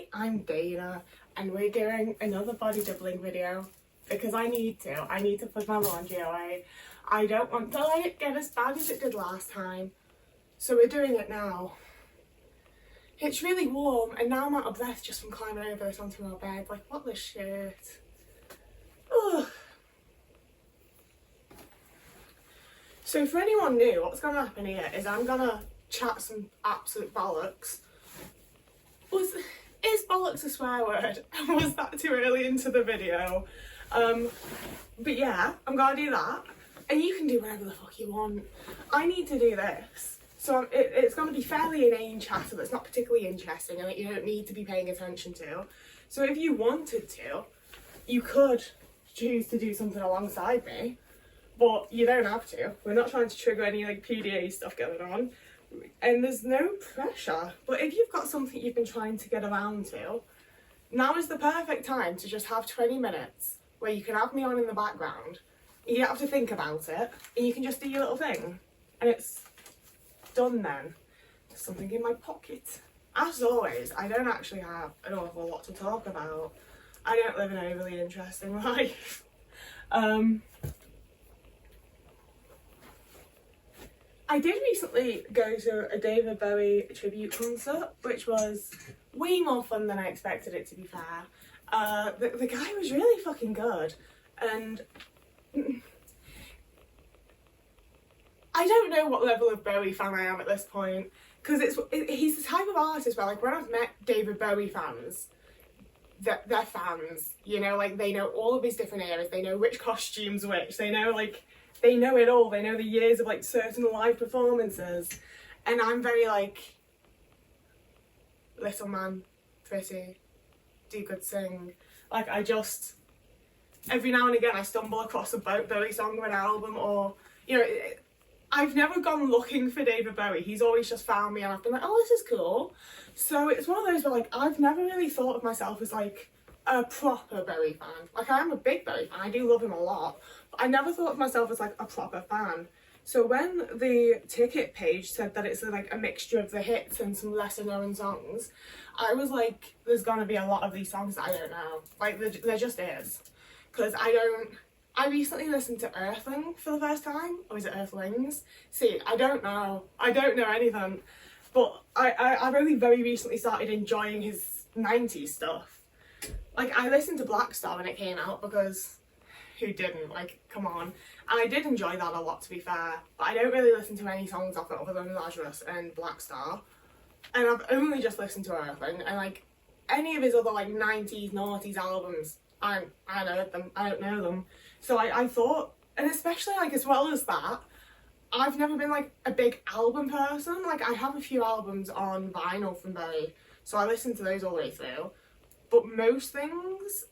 Today I'm Dana and we're doing another body doubling video because I need to put my laundry away. I don't want to let it get as bad as it did last time, so we're doing it now. It's really warm and now I'm out of breath just from climbing over it onto my bed. Like, what the shit. Ugh. So for anyone new, what's going to happen here is I'm going to chat some absolute bollocks. Is bollocks a swear word? Was that too early into the video? But yeah, I'm gonna do that. And you can do whatever the fuck you want. I need to do this. So it's gonna be fairly inane chatter that's not particularly interesting and that you don't need to be paying attention to. So if you wanted to, you could choose to do something alongside me, but you don't have to. We're not trying to trigger any like PDA stuff going on. And there's no pressure, but if you've got something you've been trying to get around to, now is the perfect time to just have 20 minutes where you can have me on in the background, you don't have to think about it, and you can just do your little thing, and it's done then. There's something in my pocket. As always, I don't actually have an awful lot to talk about. I don't live an overly interesting life. I did recently go to a David Bowie tribute concert, which was way more fun than I expected it to be fair. The guy was really fucking good, and I don't know what level of Bowie fan I am at this point, because he's the type of artist where, like, when I've met David Bowie fans, they're fans, you know, like, they know all of his different eras, they know which costumes which, they know, like, they know it all, they know the years of, like, certain live performances, and I'm very, like, little man, pretty, do good sing. Like, I just, every now and again I stumble across a Bowie song or an album, or, you know, I've never gone looking for David Bowie, he's always just found me and I've been like, oh, this is cool. So it's one of those where, like, I've never really thought of myself as, like, a proper Bowie fan. Like, I am a big Bowie fan, I do love him a lot, but I never thought of myself as, like, a proper fan. So when the ticket page said that it's, like, a mixture of the hits and some lesser known songs, I was like, there's gonna be a lot of these songs that I don't know. Like, there just is. Because I recently listened to Earthling for the first time, or is it Earthlings? See, I don't know anything, but I've only very recently started enjoying his 90s stuff. Like, I listened to Black Star when it came out, because who didn't? Like, come on. And I did enjoy that a lot, to be fair, but I don't really listen to any songs off it other than Lazarus and Black Star. And I've only just listened to Earthling, and, like, any of his other, like, 90s, noughties albums, I heard them, I don't know them. So I thought, and especially, like, as well as that, I've never been, like, a big album person. Like, I have a few albums on vinyl from Bowie, so I listen to those all the way through. But most things,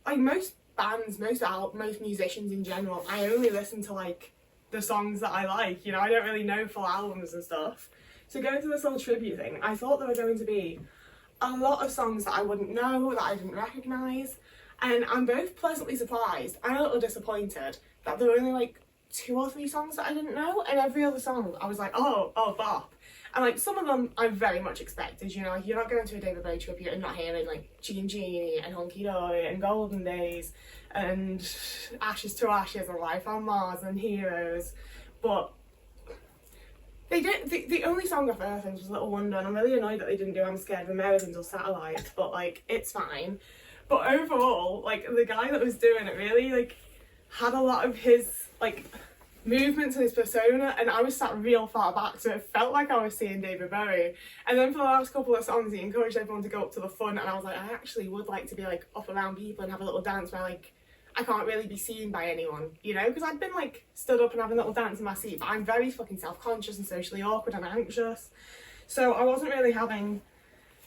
like, most bands, most musicians in general, I only listen to, like, the songs that I like, you know, I don't really know full albums and stuff. So going to this little tribute thing, I thought there were going to be a lot of songs that I wouldn't know, that I didn't recognise, and I'm both pleasantly surprised and a little disappointed that there were only, like, 2 or 3 songs that I didn't know, and every other song I was like, oh, bop. And, like, some of them I very much expected, you know, like, you're not going to a David Bowie tribute and not hearing, like, Gene Genie and Hunky Dory and Golden Days and Ashes to Ashes and Life on Mars and Heroes, but they did, the only song off Earthlings was Little Wonder, and I'm really annoyed that they didn't do I'm Scared of Americans or Satellites, but, like, it's fine. But overall, like, the guy that was doing it really, like, had a lot of his, like, movements and his persona, and I was sat real far back, so it felt like I was seeing David Bowie. And then for the last couple of songs he encouraged everyone to go up to the front, and I was like, I actually would like to be, like, up around people and have a little dance where, like, I can't really be seen by anyone, you know, because I've been, like, stood up and having a little dance in my seat, but I'm very fucking self-conscious and socially awkward and anxious, so I wasn't really having,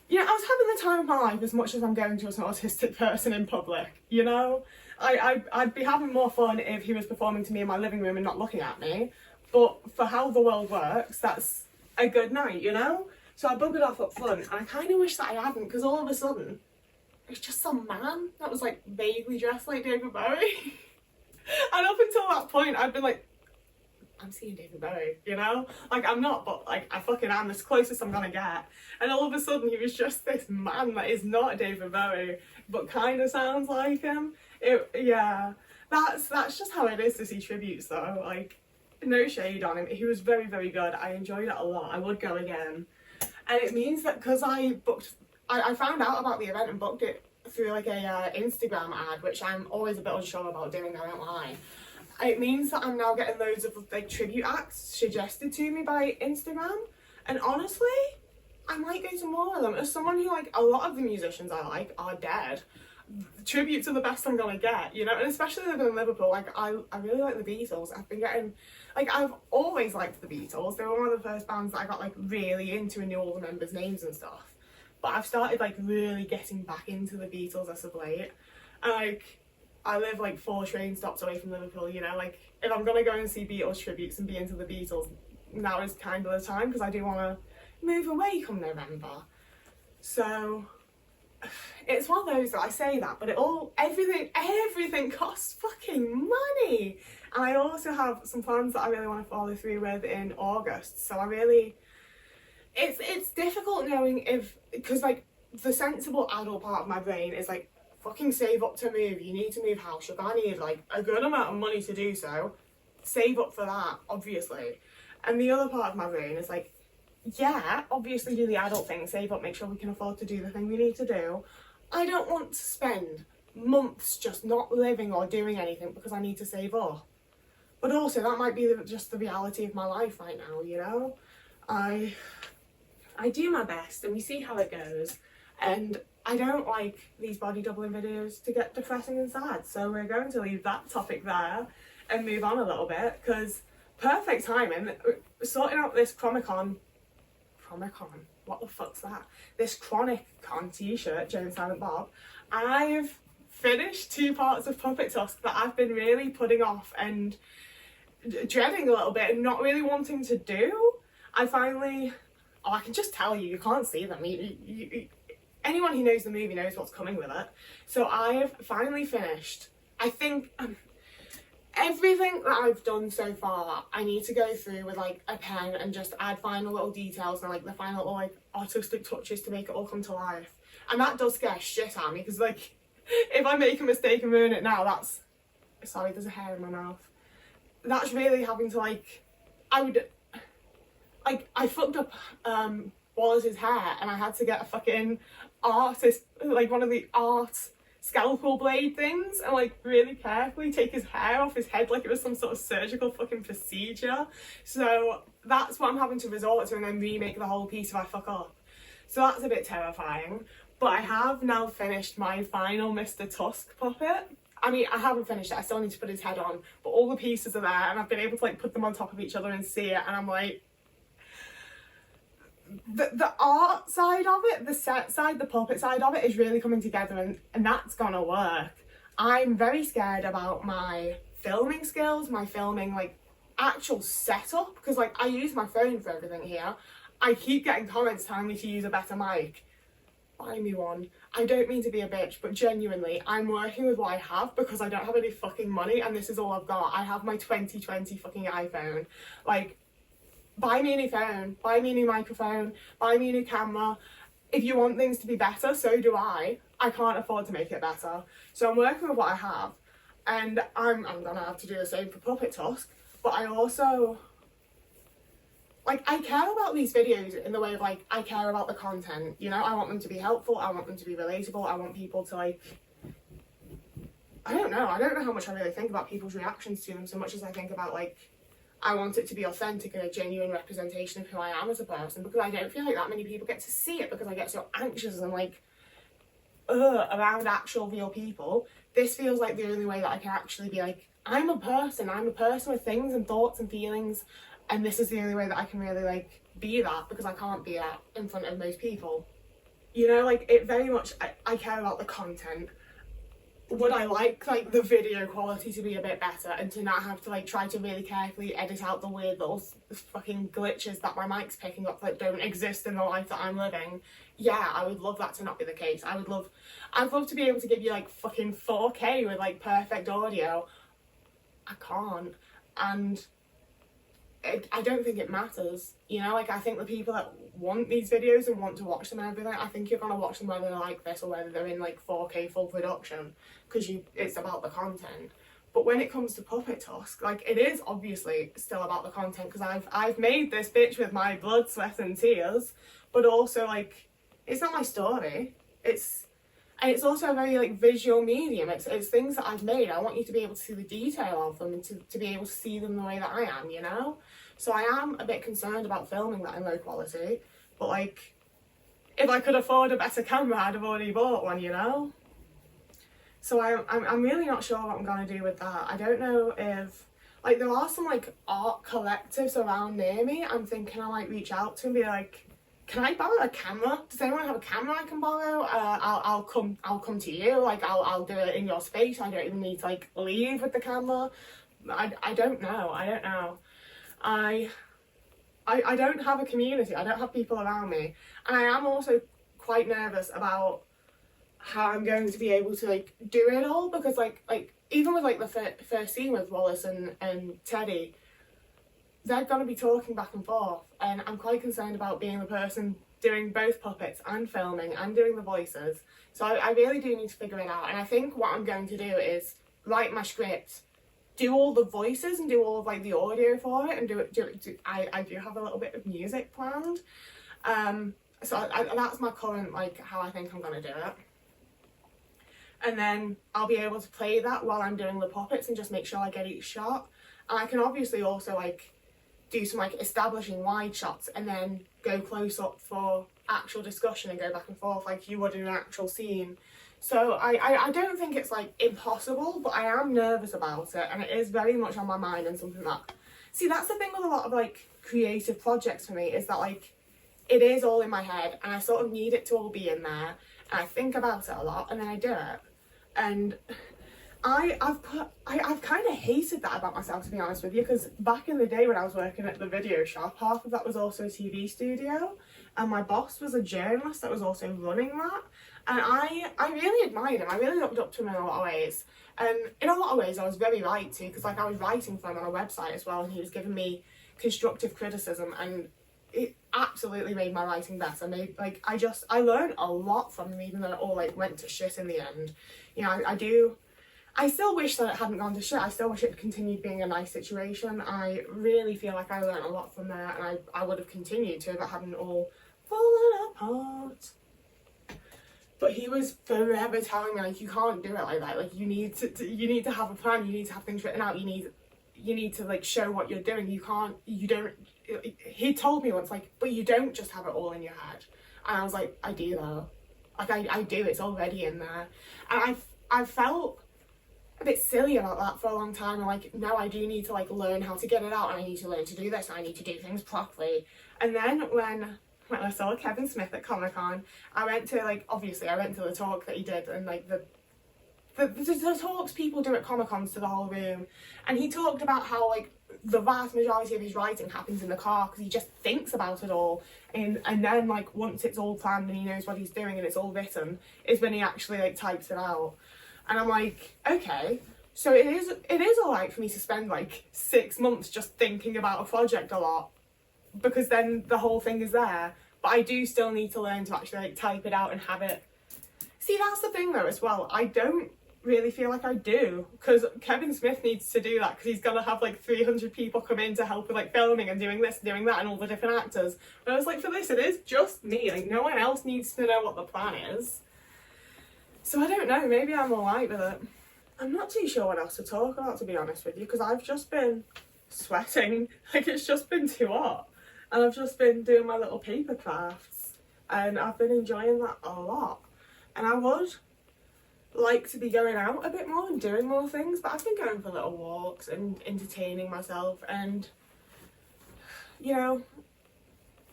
you know, I was having the time of my life as much as I'm going to as an autistic person in public, you know? I'd be having more fun if he was performing to me in my living room and not looking at me, but for how the world works, that's a good night, you know? So I buggered off up front, and I kind of wish that I hadn't, because all of a sudden, it's just some man that was, like, vaguely dressed like David Bowie. And up until that point, I'd been like, I'm seeing David Bowie, you know? Like, I'm not, but like, I fucking am, as closest I'm gonna get. And all of a sudden, he was just this man that is not David Bowie, but kind of sounds like him. Yeah, that's just how it is to see tributes, though. Like, no shade on him. He was very, very good. I enjoyed it a lot. I would go again. And it means that because I found out about the event and booked it through like a Instagram ad, which I'm always a bit unsure about doing, I don't lie. It means that I'm now getting loads of like tribute acts suggested to me by Instagram, and honestly, I might go to more of them. As someone who, like, a lot of the musicians I like are dead, tributes are the best I'm gonna get, you know. And especially living in Liverpool, like, I really like the Beatles. I've been getting, like, I've always liked the Beatles. They were one of the first bands that I got like really into and knew all the members' names and stuff. But I've started like really getting back into the Beatles as of late, and like, I live like 4 train stops away from Liverpool, you know, like, if I'm gonna go and see Beatles tributes and be into the Beatles, now is kind of the time, because I do want to move away come November. So it's one of those that I say that, but everything costs fucking money. And I also have some plans that I really want to follow through with in August. So it's difficult knowing because like the sensible adult part of my brain is like, fucking save up to move. You need to move house. You're gonna need like a good amount of money to do so. Save up for that, obviously. And the other part of my brain is like, yeah, obviously do the adult thing, save up, make sure we can afford to do the thing we need to do. I don't want to spend months just not living or doing anything because I need to save up. But also, that might be just the reality of my life right now, you know? I do my best and we see how it goes. And I don't like these body doubling videos to get depressing and sad, so we're going to leave that topic there and move on a little bit, because perfect timing, sorting out this Chromicon, what the fuck's that? This Chronicon t-shirt, Jane Silent Bob. I've finished 2 parts of Puppet Tusk that I've been really putting off and dreading a little bit and not really wanting to do. I can just tell you, you can't see them. Anyone who knows the movie knows what's coming with it. So I've finally finished, I think, everything that I've done so far. I need to go through with like a pen and just add final little details and like the final little like artistic touches to make it all come to life. And that does scare shit out of me, because like, if I make a mistake and ruin it now, sorry, there's a hair in my mouth. That's really having to like, I fucked up Wallace's hair, and I had to get a fucking artist, like one of the art scalpel blade things, and like really carefully take his hair off his head like it was some sort of surgical fucking procedure. So that's what I'm having to resort to, and then remake the whole piece if I fuck up. So that's a bit terrifying. But I have now finished my final Mr. Tusk puppet. I mean, I haven't finished it, I still need to put his head on, but all the pieces are there, and I've been able to like put them on top of each other and see it, and I'm like, the art side of it, the set side, the puppet side of it is really coming together, and that's gonna work. I'm very scared about my filming skills, my filming like actual setup, because like I use my phone for everything here. I keep getting comments telling me to use a better mic. Buy me one. I don't mean to be a bitch, but genuinely, I'm working with what I have because I don't have any fucking money, and this is all I've got. I have my 2020 fucking iPhone. Like, buy me a new phone, buy me a new microphone, buy me a new camera. If you want things to be better, so do I. I can't afford to make it better. So I'm working with what I have, and I'm gonna have to do the same for Puppet Tusk, but I also, like, I care about these videos in the way of, like, I care about the content, you know? I want them to be helpful, I want them to be relatable, I want people to, like, I don't know how much I really think about people's reactions to them so much as I think about, like, I want it to be authentic and a genuine representation of who I am as a person, because I don't feel like that many people get to see it because I get so anxious and, like, around actual real people. This feels like the only way that I can actually be like, I'm a person with things and thoughts and feelings, and this is the only way that I can really like be that, because I can't be that in front of most people. You know, like, it very much, I care about the content. Would I like the video quality to be a bit better and to not have to like try to really carefully edit out the weird little fucking glitches that my mic's picking up that don't exist in the life that I'm living? Yeah, I would love that to not be the case. I'd love to be able to give you like fucking 4K with like perfect audio. I can't. And I don't think it matters, you know. Like, I think the people that want these videos and want to watch them and everything, I think you're gonna watch them whether they're like this or whether they're in like 4K full production, because it's about the content. But when it comes to Puppet Tusk, like, it is obviously still about the content, because I've made this bitch with my blood, sweat and tears, but also, like, it's not my story. And it's also a very, like, visual medium. It's things that I've made. I want you to be able to see the detail of them and to be able to see them the way that I am, you know? So I am a bit concerned about filming that in low quality. But, like, if I could afford a better camera, I'd have already bought one, you know? So I'm really not sure what I'm going to do with that. I don't know if... Like, there are some, like, art collectives around near me. I'm thinking I might reach out to and be like, can I borrow a camera? Does anyone have a camera I can borrow? I'll come to you. Like, I'll do it in your space. I don't even need to, like, leave with the camera. I don't know. I don't have a community. I don't have people around me. And I am also quite nervous about how I'm going to be able to, like, do it all, because like even with, like, the first scene with Wallace and Teddy, they're going to be talking back and forth, and I'm quite concerned about being the person doing both puppets and filming and doing the voices. So I really do need to figure it out, and I think what I'm going to do is write my script, do all the voices and do all of, like, the audio for it, and I do have a little bit of music planned. So that's my current, like, how I think I'm going to do it. And then I'll be able to play that while I'm doing the puppets and just make sure I get each shot. And I can obviously also, like, do some, like, establishing wide shots and then go close up for actual discussion and go back and forth like you would in an actual scene. So I don't think it's, like, impossible, but I am nervous about it, and it is very much on my mind, and something that... See, that's the thing with a lot of, like, creative projects for me, is that, like, it is all in my head, and I sort of need it to all be in there, and I think about it a lot, and then I do it. And I've kind of hated that about myself, to be honest with you, because back in the day when I was working at the video shop, half of that was also a TV studio, and my boss was a journalist that was also running that, and I really admired him. I really looked up to him in a lot of ways, and in a lot of ways I was very right to, because, like, I was writing for him on a website as well, and he was giving me constructive criticism, and it absolutely made my writing better. I learned a lot from him, even though it all, like, went to shit in the end. You know, I still wish that it hadn't gone to shit. I still wish it continued being a nice situation. I really feel like I learned a lot from there, and I would have continued to if it hadn't all fallen apart. But he was forever telling me, like, you can't do it like that. Like, you need to have a plan. You need to have things written out. You need to, like, show what you're doing. He told me once, like, but you don't just have it all in your head. And I was like, I do though. Like, I do. It's already in there. And I've felt a bit silly about that for a long time. And, like, no, I do need to, like, learn how to get it out, and I need to learn to do this, and I need to do things properly. And then when I saw Kevin Smith at Comic-Con, I went to the talk that he did, and, like, the talks people do at Comic-Cons to the whole room, and he talked about how, like, the vast majority of his writing happens in the car, because he just thinks about it all, and then, like, once it's all planned and he knows what he's doing and it's all written, is when he actually, like, types it out. And I'm like, okay, so it is alright for me to spend, like, 6 months just thinking about a project a lot, because then the whole thing is there, but I do still need to learn to actually, like, type it out and have it. See, that's the thing though as well, I don't really feel like I do, because Kevin Smith needs to do that, because he's gonna have, like, 300 people come in to help with, like, filming and doing this and doing that and all the different actors. But I was like, for this, it is just me, like, no one else needs to know what the plan is. So I don't know, maybe I'm alright with it. I'm not too sure what else to talk about, to be honest with you, because I've just been sweating, like, it's just been too hot, and I've just been doing my little paper crafts, and I've been enjoying that a lot. And I would like to be going out a bit more and doing more things, but I've been going for little walks and entertaining myself, and, you know,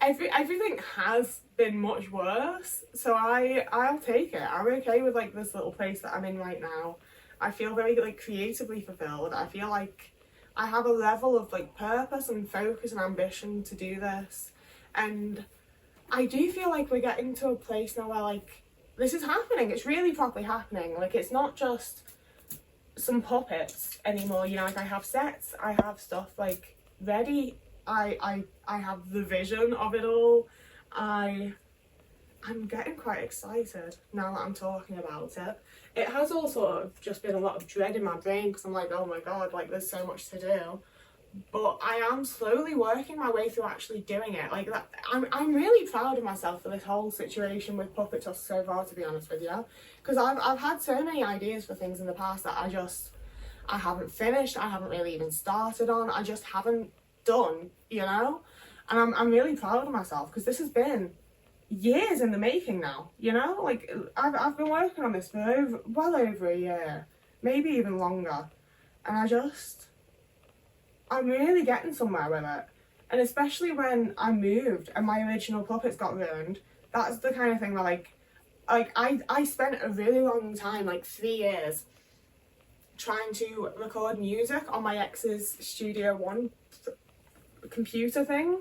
everything has been much worse, so I'll take it. I'm okay with, like, this little place that I'm in right now. I feel very, like, creatively fulfilled. I feel like I have a level of, like, purpose and focus and ambition to do this, and I do feel like we're getting to a place now where, like, this is happening. It's really properly happening. Like, it's not just some puppets anymore, you know, like, I have sets, I have stuff, like, ready I have the vision of it all. I'm getting quite excited now that I'm talking about it. It has all sort of just been a lot of dread in my brain because I'm like, oh my god, like there's so much to do. But I am slowly working my way through actually doing it. Like that, I'm really proud of myself for this whole situation with Puppet Tusk so far, to be honest with you. Because I've had so many ideas for things in the past that I haven't finished, I haven't really even started on, I just haven't done, you know? And I'm really proud of myself because this has been years in the making now, you know? Like, I've been working on this for well over a year, maybe even longer. And I'm really getting somewhere with it. And especially when I moved and my original puppets got ruined, that's the kind of thing where I spent a really long time, like 3 years, trying to record music on my ex's Studio One computer thing,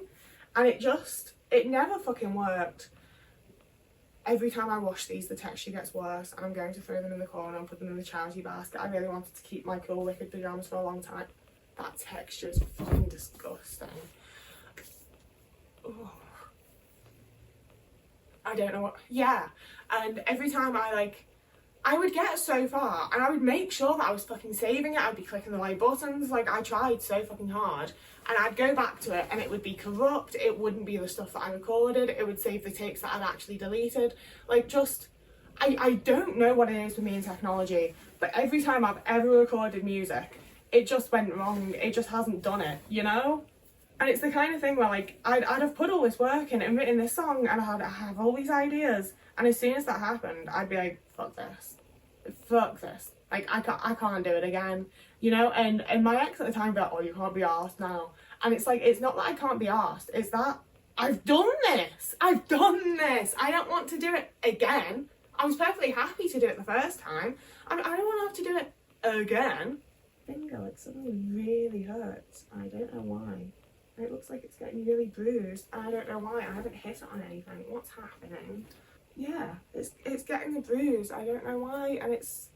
and it never fucking worked. Every time I wash these, the texture gets worse, and I'm going to throw them in the corner and put them in the charity basket. I really wanted to keep my cool wicked pyjamas for a long time. That texture is fucking disgusting. Oh. I don't know what, yeah. And every time I would get so far and I would make sure that I was fucking saving it. I'd be clicking the right buttons. Like, I tried so fucking hard, and I'd go back to it and it would be corrupt. It wouldn't be the stuff that I recorded. It would save the takes that I'd actually deleted. Like, just, I don't know what it is with me and technology, but every time I've ever recorded music, it just went wrong. It just hasn't done it, you know? And it's the kind of thing where, like, I'd have put all this work in and written this song, and I have all these ideas, and as soon as that happened, I'd be like, fuck this. Like, I can't do it again, you know? And my ex at the time would be like, oh, you can't be arsed now. And it's like, it's not that I can't be arsed, it's that I've done this. I don't want to do it again. I was perfectly happy to do it the first time. I don't want to have to do it again. Finger, it suddenly really hurts. I don't know why. It looks like it's getting really bruised. I don't know why. I haven't hit it on anything. What's happening? Yeah, it's getting a bruise. I don't know why, and it's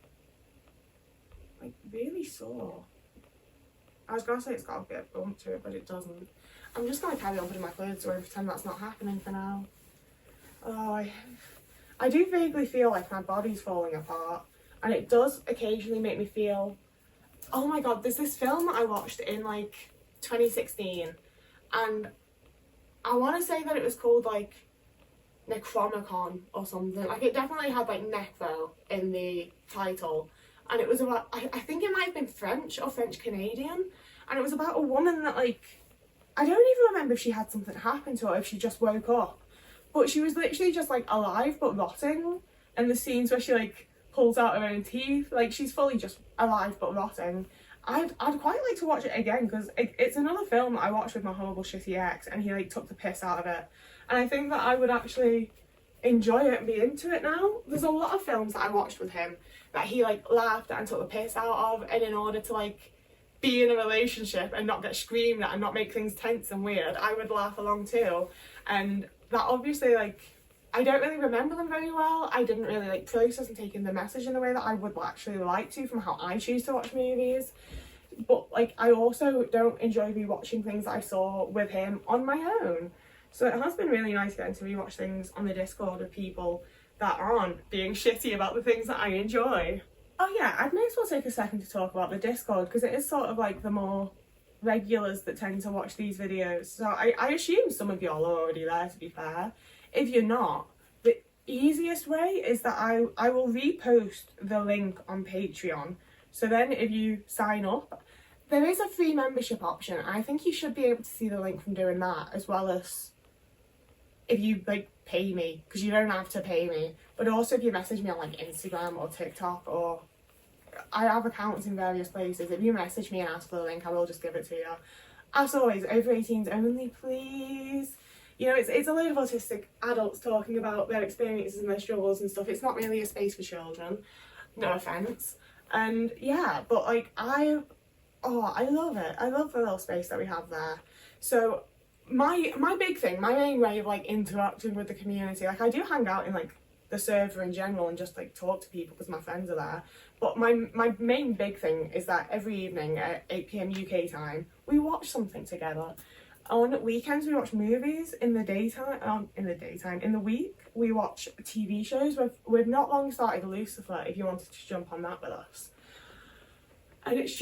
like really sore. I was gonna say it's got a bit of bump to it, but it doesn't. I'm just gonna carry on putting my clothes away and pretend that's not happening for now. Oh, I do vaguely feel like my body's falling apart, and it does occasionally make me feel, oh my god, there's this film that I watched in like 2016, and I want to say that it was called like Necronomicon or something. Like, it definitely had like necro in the title, and it was about, I think it might have been French or French Canadian, and it was about a woman that, like, I don't even remember if she had something happen to her, if she just woke up, but she was literally just like alive but rotting. And the scenes where she like pulls out her own teeth, like, she's fully just alive but rotting. I'd quite like to watch it again, because it's another film that I watched with my horrible shitty ex, and he like took the piss out of it, and I think that I would actually enjoy it and be into it now. There's a lot of films that I watched with him that he like laughed at and took the piss out of, and in order to like be in a relationship and not get screamed at and not make things tense and weird, I would laugh along too. And that obviously, like, I don't really remember them very well. I didn't really like process and take in the message in the way that I would actually like to from how I choose to watch movies. But like, I also don't enjoy rewatching things that I saw with him on my own. So it has been really nice getting to rewatch things on the Discord with people that aren't being shitty about the things that I enjoy. Oh yeah, I may as well take a second to talk about the Discord, because it is sort of like the more regulars that tend to watch these videos. So I assume some of y'all are already there, to be fair. If you're not, the easiest way is that I will repost the link on Patreon. So then if you sign up, there is a free membership option. I think you should be able to see the link from doing that, as well as if you like pay me, because you don't have to pay me. But also if you message me on like Instagram or TikTok, or I have accounts in various places. If you message me and ask for the link, I will just give it to you. As always, over 18s only, please. You know, it's a load of autistic adults talking about their experiences and their struggles and stuff. It's not really a space for children. No offence. And yeah, but like, I love it. I love the little space that we have there. So my big thing, my main way of like interacting with the community, like, I do hang out in like the server in general and just like talk to people because my friends are there. But my main big thing is that every evening at 8 PM UK time, we watch something together. On weekends we watch movies. In the daytime, in the week we watch TV shows. We've not long started Lucifer, if you wanted to jump on that with us. And it's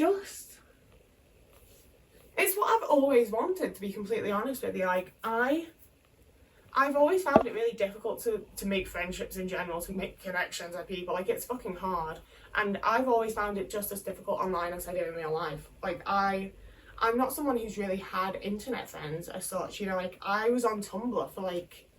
what I've always wanted, to be completely honest with you. Like, I've always found it really difficult to make friendships in general, to make connections with people. Like, it's fucking hard. And I've always found it just as difficult online as I do in real life. Like, I'm not someone who's really had internet friends as such, you know. Like, I was on Tumblr for like,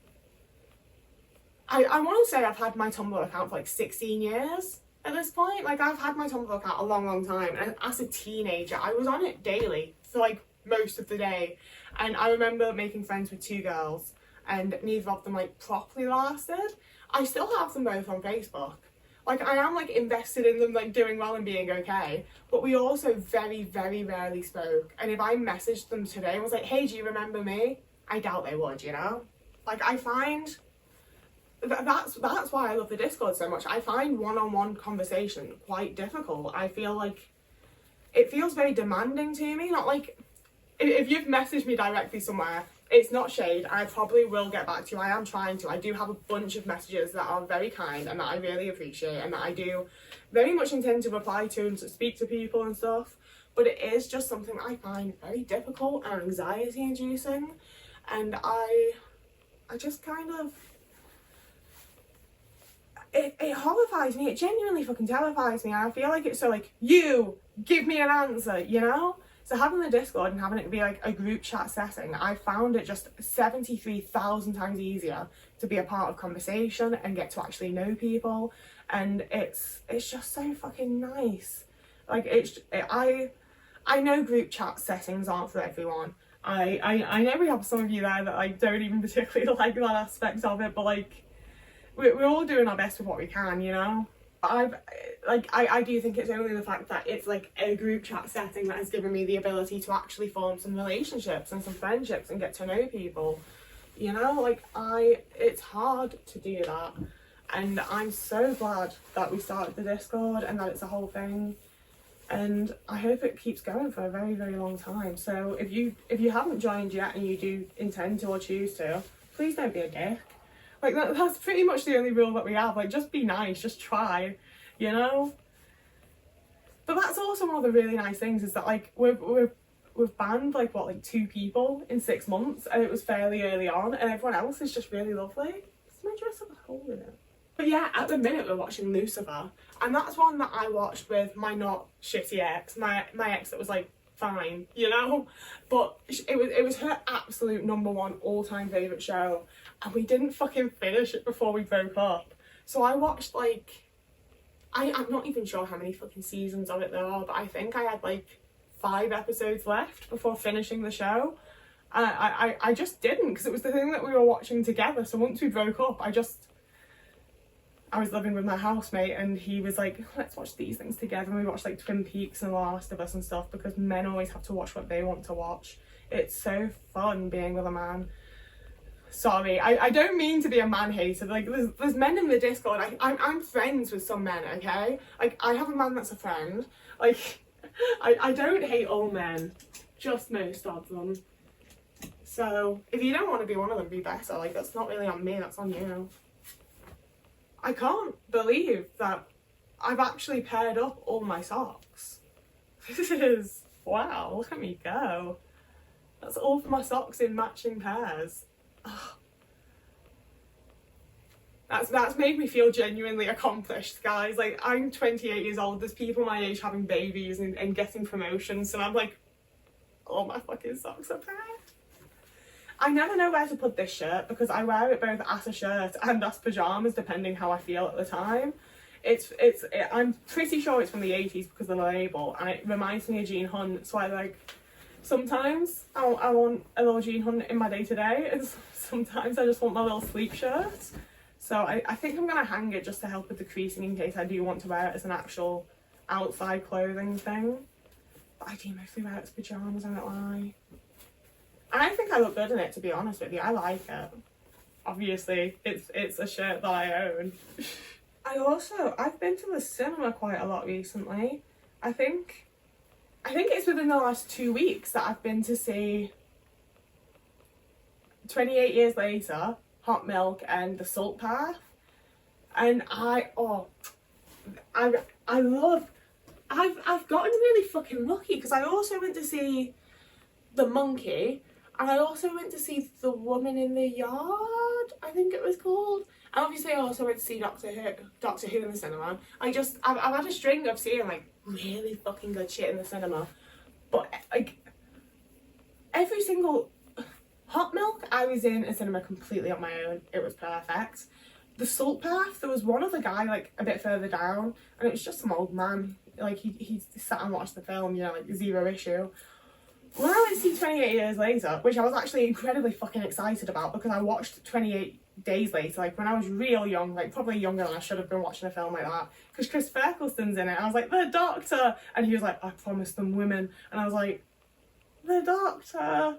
I want to say I've had my Tumblr account for like 16 years at this point. Like, I've had my Tumblr account a long time, and as a teenager I was on it daily for like most of the day. And I remember making friends with 2 girls, and neither of them like properly lasted. I still have them both on Facebook. Like, I am like invested in them like doing well and being okay, but we also very rarely spoke. And if I messaged them today and was like, hey, do you remember me? I doubt they would, you know? Like, I find that's why I love the Discord so much. I find one-on-one conversation quite difficult. I feel like it feels very demanding to me. Not like, if you've messaged me directly somewhere, it's not shade, I probably will get back to you. I am trying to. I do have a bunch of messages that are very kind and that I really appreciate, and that I do very much intend to reply to and to speak to people and stuff. But it is just something I find very difficult and anxiety inducing, and I just kind of, it horrifies me. It genuinely fucking terrifies me. And I feel like it's so like, you give me an answer, you know? So having the Discord and having it be like a group chat setting, I found it just 73,000 times easier to be a part of conversation and get to actually know people. And it's just so fucking nice. Like, I know group chat settings aren't for everyone. I know we have some of you there that I don't even particularly like that aspect of it, but like, we're all doing our best with what we can, you know? I do think it's only the fact that it's like a group chat setting that has given me the ability to actually form some relationships and some friendships and get to know people, you know. Like, it's hard to do that, and I'm so glad that we started the Discord and that it's a whole thing, and I hope it keeps going for a very long time. So if you haven't joined yet and you do intend to or choose to, please don't be a dick. Like, that's pretty much the only rule that we have. Like, just be nice, just try, you know? But that's also one of the really nice things, is that like we've banned like 2 people in 6 months, and it was fairly early on, and everyone else is just really lovely. Does my dress have a hole in it? But yeah, at the minute we're watching Lucifer, and that's one that I watched with my not shitty ex, my ex that was like fine, you know? But it was her absolute #1 all-time favourite show, and we didn't fucking finish it before we broke up. So I watched like, I'm not even sure how many fucking seasons of it there are, but I think I had like 5 episodes left before finishing the show. I just didn't, because it was the thing that we were watching together. So once we broke up, I was living with my housemate, and he was like, let's watch these things together. And we watched like Twin Peaks and The Last of Us and stuff, because men always have to watch what they want to watch. It's so fun being with a man. Sorry, I don't mean to be a man hater. Like, there's men in the Discord. I'm friends with some men, okay? Like, I have a man that's a friend. Like, I don't hate all men, just most of them. So if you don't want to be one of them, be better. Like, that's not really on me, that's on you. I can't believe that I've actually paired up all my socks. This is, wow, look at me go. That's all for my socks in matching pairs. Oh. That's made me feel genuinely accomplished, guys. Like, I'm 28 years old, there's people my age having babies and getting promotions, and I'm like, all my fucking socks are paired. I never know where to put this shirt, because I wear it both as a shirt and as pyjamas, depending how I feel at the time. I'm pretty sure it's from the 80s because of the label, and it reminds me of Jean Hunt, so I like, sometimes I want a little Jean Hunt in my day-to-day, and sometimes I just want my little sleep shirt. So I think I'm going to hang it just to help with the creasing in case I do want to wear it as an actual outside clothing thing. But I do mostly wear it as pyjamas, I don't lie. And I think I look good in it, to be honest with you. I like it. Obviously, it's a shirt that I own. I've been to the cinema quite a lot recently. I think it's within the last 2 weeks that I've been to see 28 Years Later, Hot Milk, and The Salt Path. And I've gotten really fucking lucky because I also went to see The Monkey, and I also went to see The Woman in the Yard, I think it was called. And obviously I also went to see Doctor Who in the cinema. I've had a string of seeing like really fucking good shit in the cinema. But like every single Hot Milk, I was in a cinema completely on my own. It was perfect. The Salt Path, there was one other guy like a bit further down, and it was just some old man. Like he sat and watched the film, you know, like zero issue. When I went to see 28 Years Later, which I was actually incredibly fucking excited about because I watched 28 Days Later, like when I was real young, like probably younger than I should have been watching a film like that, because Christopher Eccleston's in it. I was like, the Doctor, and he was like, I promised them women, and I was like, the Doctor.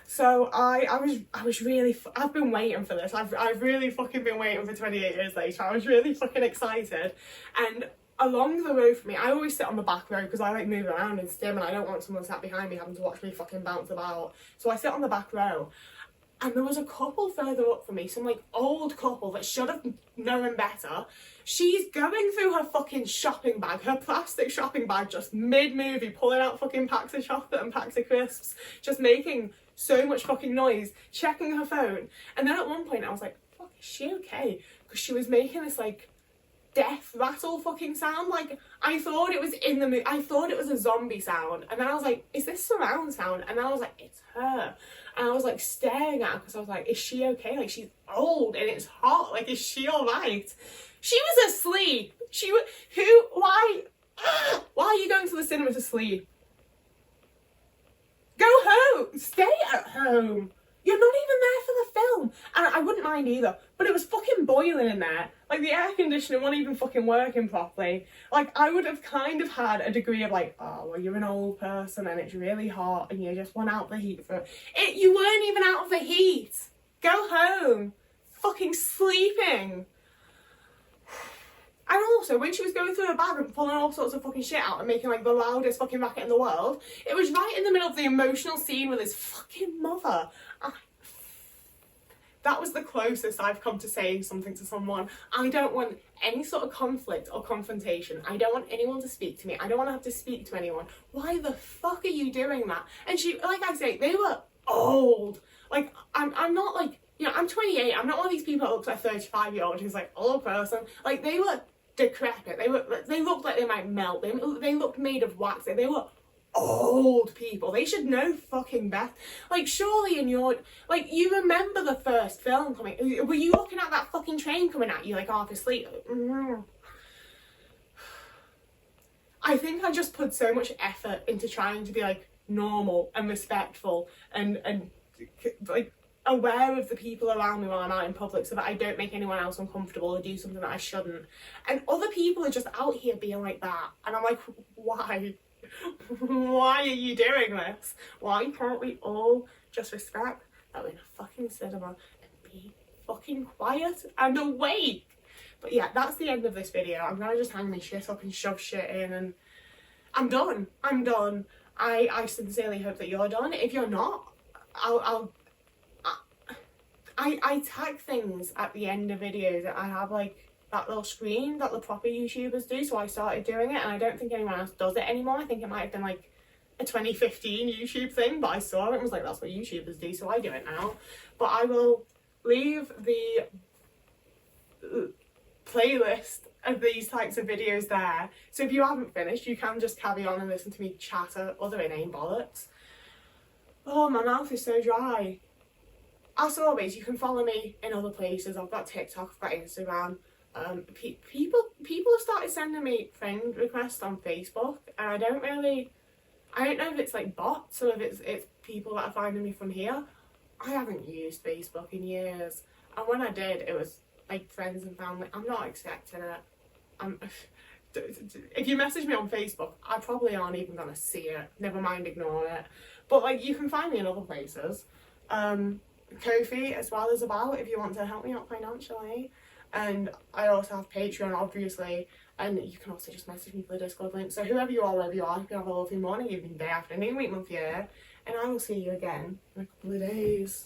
So I was really, I've been waiting for this. I've really fucking been waiting for 28 Years Later. I was really fucking excited. And along the road from me, I always sit on the back row because I like move around and stim, and I don't want someone sat behind me having to watch me fucking bounce about. So I sit on the back row. And there was a couple further up from me, some like old couple that should have known better. She's going through her fucking shopping bag, her plastic shopping bag, just mid-movie, pulling out fucking packs of chocolate and packs of crisps, just making so much fucking noise, checking her phone. And then at one point I was like, fuck, is she okay? Because she was making this like death rattle fucking sound. Like I thought it was in the movie, I thought it was a zombie sound. And then I was like, is this surround sound? And then I was like, it's her. And I was like staring at her because I was like, is she okay? Like she's old and it's hot. Like, is she all right? She was asleep. Why are you going to the cinema to sleep? Go home. Stay at home. You're not even there for the film. And I wouldn't mind either. But it was fucking boiling in there. Like the air conditioning wasn't even fucking working properly. Like I would have kind of had a degree of like, oh, well, you're an old person and it's really hot and you just want out the heat for it. You weren't even out of the heat. Go home. Fucking sleeping. And also, when she was going through her bag and pulling all sorts of fucking shit out and making like the loudest fucking racket in the world, it was right in the middle of the emotional scene with his fucking mother. That was the closest I've come to saying something to someone. I don't want any sort of conflict or confrontation. I don't want anyone to speak to me. I don't want to have to speak to anyone. Why the fuck are you doing that? And she, like I say, they were old. Like, I'm not like, you know, I'm 28. I'm not one of these people that looks like a 35-year-old who's like, old person. Like, they were decrepit. They looked like they might melt. They looked made of wax. They were old people. They should know fucking best. Like, surely in your, like, you remember the first film coming. Were you looking at that fucking train coming at you like half asleep? I think I just put so much effort into trying to be like normal and respectful and like aware of the people around me while I'm out in public so that I don't make anyone else uncomfortable or do something that I shouldn't. And other people are just out here being like that. And I'm like, why? Why are you doing this? Why can't we all just respect that we're in a fucking cinema and be fucking quiet and awake? But yeah, that's the end of this video. I'm gonna just hang my shit up and shove shit in, and I'm done. I sincerely hope that you're done. If you're not, I tag things at the end of videos. I have like that little screen that the proper YouTubers do, so I started doing it, and I don't think anyone else does it anymore. I think it might have been like a 2015 YouTube thing, but I saw it and was like, that's what YouTubers do, so I do it now. But I will leave the playlist of these types of videos there, so if you haven't finished, you can just carry on and listen to me chatter other inane bollocks. Oh, my mouth is so dry. As always, you can follow me in other places. I've got TikTok, I've got Instagram. People have started sending me friend requests on Facebook, and I don't know if it's like bots or if it's people that are finding me from here. I haven't used Facebook in years, and when I did, it was like friends and family. I'm not accepting it. If you message me on Facebook, I probably aren't even gonna see it, never mind ignore it. But like, you can find me in other places. Ko-fi as well as About, if you want to help me out financially. And I also have Patreon, obviously, and you can also just message me for the Discord link. So whoever you are, wherever you are, you can have a lovely morning, evening, day, afternoon, week, month, year, and I will see you again in a couple of days.